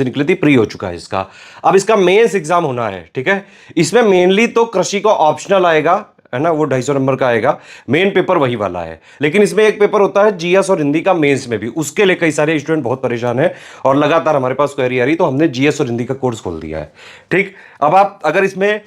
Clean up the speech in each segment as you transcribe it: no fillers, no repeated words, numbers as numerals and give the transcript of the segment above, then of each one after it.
निकली थी, प्री हो चुका है इसका। अब इसका मेंस एग्जाम होना है, ठीक है। इसमें मेनली तो कृषि का ऑप्शनल आएगा, है ना, वो 250 नंबर का आएगा। मेन पेपर वही वाला है, लेकिन इसमें एक पेपर होता है जीएस और हिंदी का मेंस में भी। उसके लिए कई सारे स्टूडेंट बहुत परेशान है और लगातार हमारे पास क्वेरी आ रही, तो हमने जीएस और हिंदी का कोर्स खोल दिया है, ठीक। अब आप अगर इसमें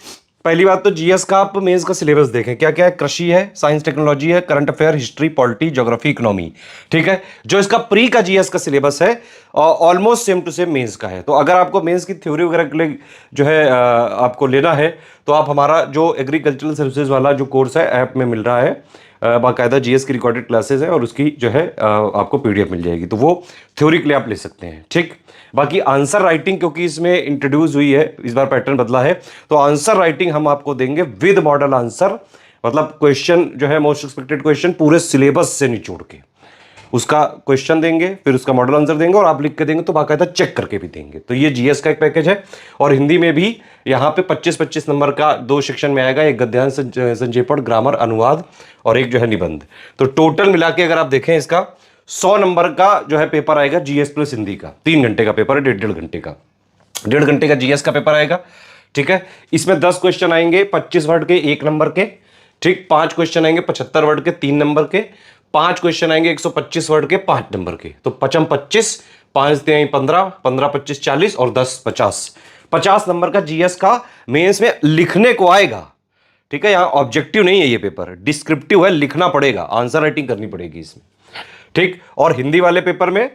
पहली बात तो जीएस का आप मेंस का सिलेबस देखें, क्या क्या है। कृषि है, साइंस टेक्नोलॉजी है, current affair, history, polity, geography, economy, ठीक है। जो इसका प्री का जीएस का सिलेबस है almost same to same mains का है। तो अगर आपको मेंस की थ्योरी वगैरह के लिए जो है आपको लेना है, तो आप हमारा जो एग्रीकल्चरल सर्विसेज वाला जो कोर्स है ऐप में मिल रहा है, बाकायदा जीएस की रिकॉर्डेड क्लासेस है और उसकी जो है आपको पीडीएफ मिल जाएगी, तो वो थ्योरी के लिए आप ले सकते हैं, ठीक। बाकी आंसर राइटिंग क्योंकि इसमें इंट्रोड्यूस हुई है, इस बार पैटर्न बदला है, तो आंसर राइटिंग हम आपको देंगे विद मॉडल आंसर। मतलब क्वेश्चन जो है मोस्ट एक्सपेक्टेड क्वेश्चन पूरे सिलेबस से निचोड़ के उसका क्वेश्चन देंगे, फिर उसका मॉडल आंसर देंगे और आप लिख के देंगे तो बाकायदा चेक करके भी देंगे। तो ये जीएस का एक पैकेज है। और हिंदी में भी यहाँ पे 25-25 नंबर का 2 सेक्शन में आएगा, एक गद्यांश संक्षेपण, ग्रामर, अनुवाद और एक जो है निबंध। तो टोटल मिला के अगर आप देखें इसका 100 नंबर का जो है पेपर आएगा जीएस प्लस हिंदी का। 3 घंटे का पेपर है, 1.5 घंटे का, 1.5 घंटे का जीएस का पेपर आएगा, ठीक है। इसमें 10 क्वेश्चन आएंगे 25 वर्ड के 1 नंबर के, ठीक। 5 क्वेश्चन आएंगे 75 वर्ड के 3 नंबर के, 5 क्वेश्चन आएंगे 125 वर्ड के 5 नंबर के। तो 55 25, 5 3 15, 15 25 40 और 10 50, 50 नंबर का जीएस का मेंस में लिखने को आएगा, ठीक है। यहां ऑब्जेक्टिव नहीं है ये पेपर, डिस्क्रिप्टिव है, लिखना पड़ेगा, आंसर राइटिंग करनी पड़ेगी इसमें, ठीक। और हिंदी वाले पेपर में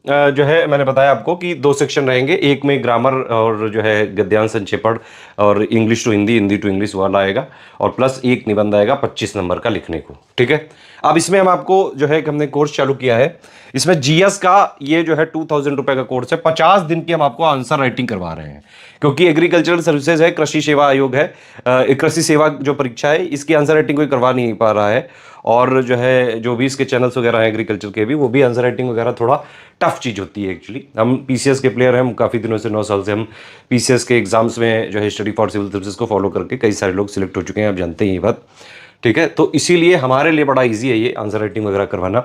जो है मैंने बताया आपको कि 2 सेक्शन रहेंगे, एक में ग्रामर और जो है गद्यांश संक्षेपण और English to Hindi, Hindi to English वाला आएगा, और प्लस एक निबंध आएगा 25 नंबर का लिखने को, ठीक है। अब इसमें हम आपको जो है हमने कोर्स चालू किया है, इसमें जीएस का ये जो है 2000 रुपए का कोर्स है। 50 दिन की हम आपको आंसर राइटिंग करवा रहे हैं, क्योंकि एग्रीकल्चरल सर्विसेज है, कृषि सेवा आयोग है, कृषि सेवा जो परीक्षा है इसकी आंसर राइटिंग कोई करवा नहीं पा रहा है। और जो है जो भी इसके चैनल्स वगैरह हैं एग्रीकल्चर के भी, वो भी आंसर राइटिंग वगैरह थोड़ा टफ चीज़ होती है एक्चुअली। हम पीसीएस के प्लेयर हैं, काफ़ी दिनों से 9 साल से हम पीसीएस के एग्जाम्स में जो है स्टडी फॉर सिविल सर्विसेज को फॉलो करके कई सारे लोग सिलेक्ट हो चुके हैं, आप जानते हैं ये बात, ठीक है। तो इसीलिए हमारे लिए बड़ा ईजी है ये आंसर राइटिंग वगैरह करवाना।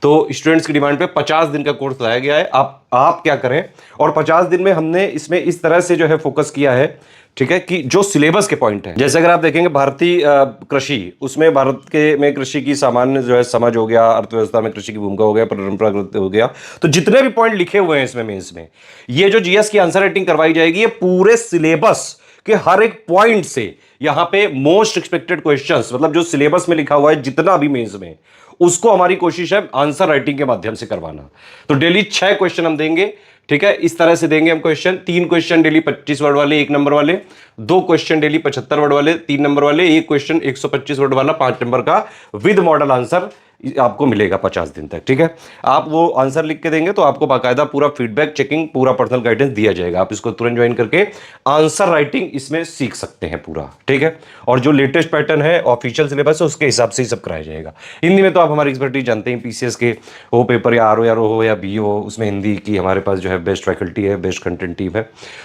तो स्टूडेंट्स की डिमांड पे 50 दिन का कोर्स लाया गया है। आप क्या करें, और 50 दिन में हमने इसमें इस तरह से जो है फोकस किया है, ठीक है, कि जो सिलेबस के पॉइंट है, जैसे अगर आप देखेंगे भारतीय कृषि, उसमें भारत के में कृषि की सामान्य जो है समझ हो गया, अर्थव्यवस्था में कृषि की भूमिका हो गया, परंपरागत हो गया, तो जितने भी पॉइंट लिखे हुए हैं इसमें मेंस में, ये जो जीएस की आंसर राइटिंग करवाई जाएगी, ये पूरे सिलेबस कि हर एक पॉइंट से यहां पे मोस्ट एक्सपेक्टेड क्वेश्चंस, मतलब जो सिलेबस में लिखा हुआ है जितना भी मेंस में, उसको हमारी कोशिश है आंसर राइटिंग के माध्यम से करवाना। तो डेली 6 क्वेश्चन हम देंगे, ठीक है, इस तरह से देंगे हम क्वेश्चन। 3 क्वेश्चन डेली 25 वर्ड वाले 1 नंबर वाले, 2 क्वेश्चन डेली 75 वर्ड वाले 3 नंबर वाले, 1 क्वेश्चन 125 वर्ड वाला 5 नंबर का विद मॉडल आंसर आपको मिलेगा 50 दिन तक, ठीक है। आप वो आंसर लिख के देंगे तो आपको बाकायदा पूरा फीडबैक, चेकिंग, पूरा पर्सनल गाइडेंस दिया जाएगा। आप इसको तुरंत ज्वाइन करके आंसर राइटिंग इसमें सीख सकते हैं पूरा, ठीक है। और जो लेटेस्ट पैटर्न है ऑफिशियल सिलेबस है उसके हिसाब से ही सब कराया जाएगा। हिंदी में तो आप हमारी एक्सपर्टीज जानते हैं, पीसीएस के वो पेपर या आरओ हो या बी हो, उसमें हिंदी की हमारे पास जो है बेस्ट फैकल्टी है, बेस्ट कंटेंट टीम है।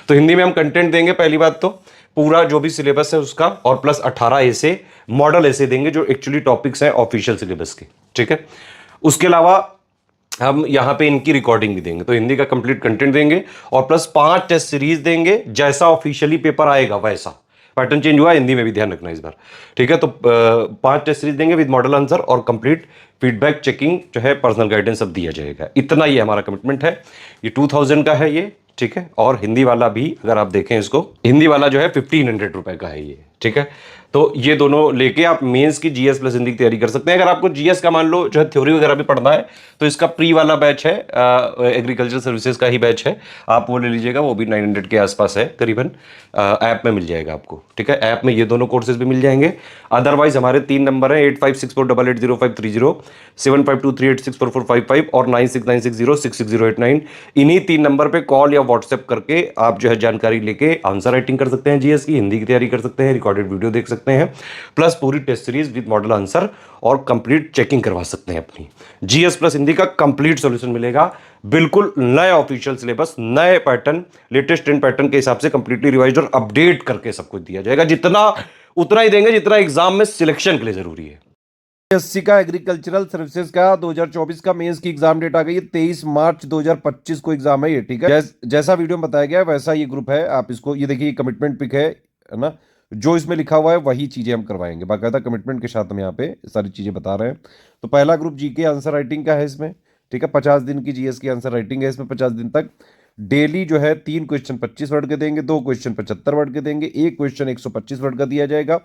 तो हिंदी में हम कंटेंट देंगे, पहली बात तो पूरा जो भी सिलेबस है उसका, और प्लस 18 ऐसे मॉडल ऐसे देंगे जो एक्चुअली टॉपिक्स हैं ऑफिशियल सिलेबस के, ठीक है। उसके अलावा हम यहाँ पे इनकी रिकॉर्डिंग भी देंगे, तो हिंदी का कंप्लीट कंटेंट देंगे और प्लस 5 टेस्ट सीरीज देंगे, जैसा ऑफिशियली पेपर आएगा वैसा। पैटर्न चेंज हुआ हिंदी में भी, ध्यान रखना इस बार, ठीक है। तो 5 टेस्ट सीरीज देंगे विद मॉडल आंसर और कंप्लीट फीडबैक, चेकिंग जो है, पर्सनल गाइडेंस सब दिया जाएगा। इतना ही हमारा कमिटमेंट है। ये 2000 का है ये, ठीक है। और हिंदी वाला भी अगर आप देखें इसको, हिंदी वाला जो है 1500 रुपए का है ये, ठीक है। तो ये दोनों लेके आप मेंस की जीएस प्लस हिंदी की तैयारी कर सकते हैं। अगर आपको जीएस का मान लो जो है थ्योरी वगैरह भी पढ़ना है, तो इसका प्री वाला बैच है, एग्रीकल्चर सर्विसेज का ही बैच है, आप वो ले लीजिएगा, वो भी 900 के आसपास है करीबन, ऐप में मिल जाएगा आपको, ठीक है। ऐप में ये दोनों कोर्सेज भी मिल जाएंगे। अदरवाइज हमारे 3 नंबर हैं 8564880530, 7523864455 और 9696066089। इन्हीं 3 नंबर पे कॉल या व्हाट्सएप करके आप जो है जानकारी लेके आंसर राइटिंग कर सकते हैं जीएस की, हिंदी की तैयारी कर सकते हैं, रिकॉर्डेड वीडियो देख सकते हैं, प्लस पूरी test series with model answer और कंप्लीट चेकिंग करवा सकते हैं अपनी। जीएस प्लस हिंदी का कंप्लीट सॉल्यूशन मिलेगा, बिल्कुल नए ऑफिशियल सिलेबस, नए पैटर्न, लेटेस्ट ट्रेंड पैटर्न के हिसाब से कंप्लीटली रिवाइज्ड और अपडेट करके सब कुछ दिया जाएगा। जितना उतना ही देंगे जितना एग्जाम में सिलेक्शन के लिए जरूरी है। एससी का एग्रीकल्चरल सर्विसेज का 2024 का मेंस की एग्जाम डेट आ गई है। 23 मार्च 2025 को एग्जाम है ये, ठीक है। जैसा वीडियो में बताया गया है वैसा ये ग्रुप है। आप इसको ये देखिए, कमिटमेंट पिक है ना, जो इसमें लिखा हुआ है वही चीजें हम करवाएंगे बाकायदा कमिटमेंट के साथ। हम यहाँ पे सारी चीजें बता रहे हैं। तो पहला ग्रुप जीके आंसर राइटिंग का है इसमें, ठीक है। 50 दिन की जीएस की आंसर राइटिंग है इसमें। 50 दिन तक डेली जो है 3 क्वेश्चन 25 वर्ड के देंगे, 2 क्वेश्चन 75 वर्ड के देंगे, 1 क्वेश्चन 125 वर्ड का दिया जाएगा।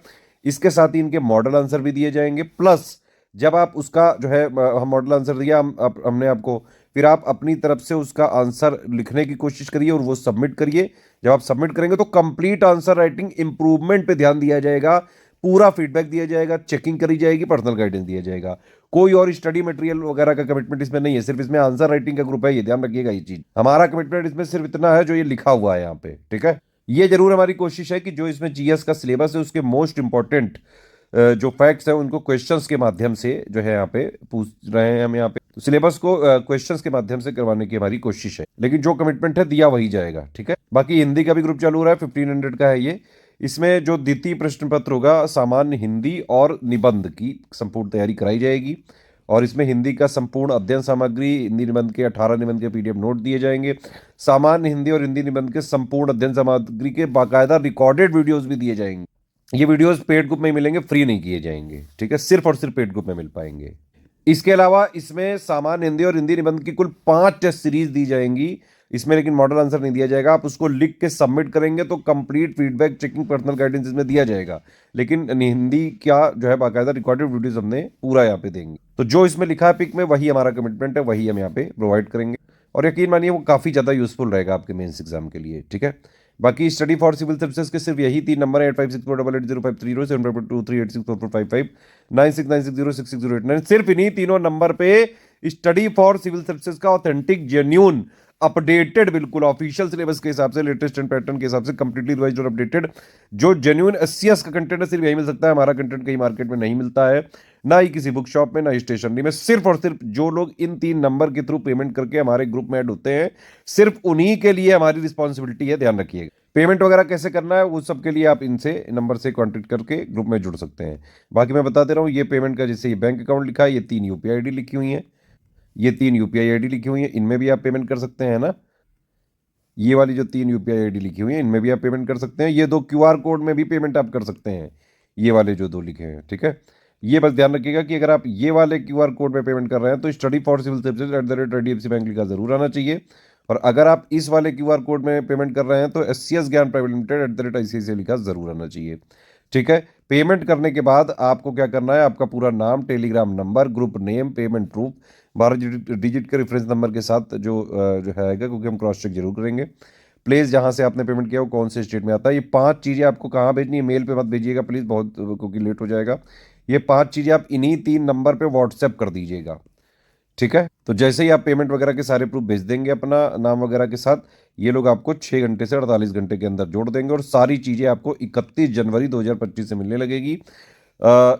इसके साथ ही इनके मॉडल आंसर भी दिए जाएंगे। प्लस जब आप उसका जो है हम मॉडल आंसर दिया हमने आपको, फिर आप अपनी तरफ से उसका आंसर लिखने की कोशिश करिए और वो सबमिट करिए। जब आप सबमिट करेंगे तो कंप्लीट आंसर राइटिंग इंप्रूवमेंट पे ध्यान दिया जाएगा, पूरा फीडबैक दिया जाएगा, चेकिंग करी जाएगी, पर्सनल गाइडेंस दिया जाएगा। कोई और स्टडी मटेरियल वगैरह का कमिटमेंट इसमें नहीं है, सिर्फ इसमें आंसर राइटिंग का ग्रुप है, ये ध्यान रखिएगा। ये चीज हमारा कमिटमेंट इसमें सिर्फ इतना है जो ये लिखा हुआ है यहाँ पे, ठीक है। ये जरूर हमारी कोशिश है कि जो इसमें जीएस का सिलेबस है उसके मोस्ट इंपॉर्टेंट जो फैक्ट्स हैं उनको क्वेश्चंस के माध्यम से जो है यहाँ पे पूछ रहे हैं हम यहाँ पे। तो सिलेबस को क्वेश्चंस के माध्यम से करवाने की हमारी कोशिश है, लेकिन जो कमिटमेंट है दिया वही जाएगा, ठीक है। बाकी हिंदी का भी ग्रुप चालू हो रहा है, 1500 का है ये। इसमें जो द्वितीय प्रश्न पत्र होगा, सामान्य हिंदी और निबंध की संपूर्ण तैयारी कराई जाएगी। और इसमें हिंदी का संपूर्ण अध्ययन सामग्री, हिंदी निबंध के 18 निबंध के पीडीएफ नोट दिए जाएंगे। सामान्य हिंदी और हिंदी निबंध के संपूर्ण अध्ययन सामग्री के बाकायदा रिकॉर्डेड वीडियोस भी दिए जाएंगे। ये वीडियोस पेड ग्रुप में मिलेंगे, फ्री नहीं किए जाएंगे, ठीक है। सिर्फ और सिर्फ पेड ग्रुप में मिल पाएंगे। इसके अलावा इसमें सामान्य हिंदी और हिंदी निबंध की कुल 5 टेस्ट सीरीज दी जाएंगी इसमें, लेकिन मॉडल आंसर नहीं दिया जाएगा। आप उसको लिख के सबमिट करेंगे तो complete feedback, checking, personal guidance इसमें दिया जाएगा। लेकिन हिंदी क्या जो है बाकायदा रिकॉर्डेड वीडियोस हमने पूरा यहाँ पे देंगे। तो जो इसमें लिखा है पिक में वही हमारा कमिटमेंट है, वही हम यहाँ पे प्रोवाइड करेंगे। और यकीन मानिए वो काफ़ी ज़्यादा यूजफुल रहेगा आपके मेंस एग्जाम के लिए, ठीक है। बाकी स्टडी फॉर सिविल सर्विसेज के सिर्फ यही 3 नंबर है, 8564880530, 7523864455, 9696066089। सिर्फ इन्हीं तीनों नंबर पे स्टडी फॉर सिविल सर्विसेज का ऑथेंटिक, जेन्यून, अपडेटेड, बिल्कुल ऑफिशियल सिलेबस के हिसाब से, लेटेस्ट एंड पैटर्न के हिसाब से कंप्लीटली रिवाइज्ड और अपडेटेड जो जेन्यून एससीएस का कंटेंट है, सिर्फ यही मिल सकता है। हमारा कंटेंट कहीं मार्केट में नहीं मिलता है, ना ही किसी बुक शॉप में, ना ही स्टेशनरी में। सिर्फ और सिर्फ जो लोग इन 3 नंबर के थ्रू पेमेंट करके हमारे ग्रुप में ऐड होते हैं, सिर्फ उन्हीं के लिए हमारी रिस्पॉन्सिबिलिटी है, ध्यान रखिएगा। पेमेंट वगैरह कैसे करना है वो सब के लिए आप इनसे नंबर से कॉन्टेक्ट करके ग्रुप में जुड़ सकते हैं। बाकी मैं बता दे रहा हूँ, ये पेमेंट का जैसे ये बैंक अकाउंट लिखा है, ये 3 यूपीआई आईडी लिखी हुई है, ये 3 यूपीआई आईडी लिखी हुई है, इनमें भी आप पेमेंट कर सकते हैं ना। ये वाली जो 3 यूपीआई आईडी लिखी हुई है इनमें भी आप पेमेंट कर सकते हैं। ये 2 क्यूआर कोड में भी पेमेंट आप कर सकते हैं, ये वाले जो 2 लिखे हैं, ठीक है। ये बस ध्यान रखिएगा कि अगर आप ये वाले क्यूआर कोड में पेमेंट कर रहे हैं तो study for civil services @HDFC bank लिखा जरूर आना चाहिए। और अगर आप इस वाले क्यूआर कोड में पेमेंट कर रहे हैं तो SCS ज्ञान प्राइवेट लिमिटेड @ICICI लिखा जरूर आना चाहिए, ठीक है। पेमेंट करने के बाद आपको क्या करना है, आपका पूरा नाम, Telegram number, group name, payment proof, 12 digit के रेफरेंस नंबर के साथ जो है आएगा, क्योंकि हम क्रॉस चेक जरूर करेंगे। प्लेस जहाँ से आपने पेमेंट किया वो कौन से स्टेट में आता है। ये 5 चीज़ें आपको कहाँ भेजनी है, मेल पे मत भेजिएगा प्लीज़, बहुत क्योंकि लेट हो जाएगा। ये 5 चीज़ें आप इन्हीं 3 नंबर पे व्हाट्सएप कर दीजिएगा, ठीक है। तो जैसे ही आप पेमेंट वगैरह के सारे प्रूफ भेज देंगे अपना नाम वगैरह के साथ, ये लोग आपको 6 घंटे से 48 घंटे के अंदर जोड़ देंगे और सारी चीज़ें आपको 31 जनवरी 2025 से मिलने लगेगी।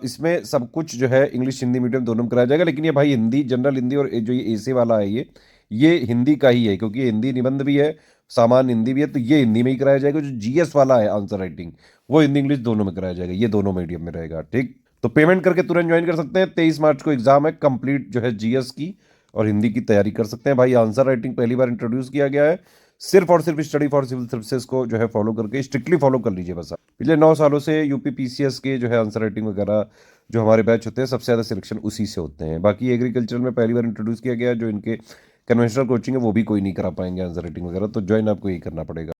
इसमें सब कुछ जो है इंग्लिश हिंदी मीडियम दोनों में कराया जाएगा, लेकिन ये भाई हिंदी, जनरल हिंदी और जो ये एसे वाला है ये हिंदी का ही है, क्योंकि ये हिंदी निबंध भी है, सामान्य हिंदी भी है, तो ये हिंदी में ही कराया जाएगा। जो जीएस वाला है आंसर राइटिंग, वो हिंदी इंग्लिश दोनों में कराया जाएगा, ये दोनों मीडियम में रहेगा, ठीक। तो पेमेंट करके तुरंत ज्वाइन कर सकते हैं। 23 मार्च को एग्जाम है, कंप्लीट जो है जीएस की और हिंदी की तैयारी कर सकते हैं। भाई आंसर राइटिंग पहली बार इंट्रोड्यूस किया गया है, सिर्फ और सिर्फ स्टडी फॉर सिविल सर्विसेज को जो है फॉलो करके स्ट्रिक्टली फॉलो कर लीजिए बस। पिछले 9 सालों से यूपी पीसीएस के जो है आंसर राइटिंग वगैरह जो हमारे बैच होते हैं, सबसे ज़्यादा सिलेक्शन उसी से होते हैं। बाकी एग्रीकल्चर में पहली बार इंट्रोड्यूस किया गया है, जो इनके कन्वेंशनल कोचिंग है वो भी कोई नहीं करा पाएंगे आंसर राइटिंग वगैरह, तो ज्वाइन आपको यही करना पड़ेगा।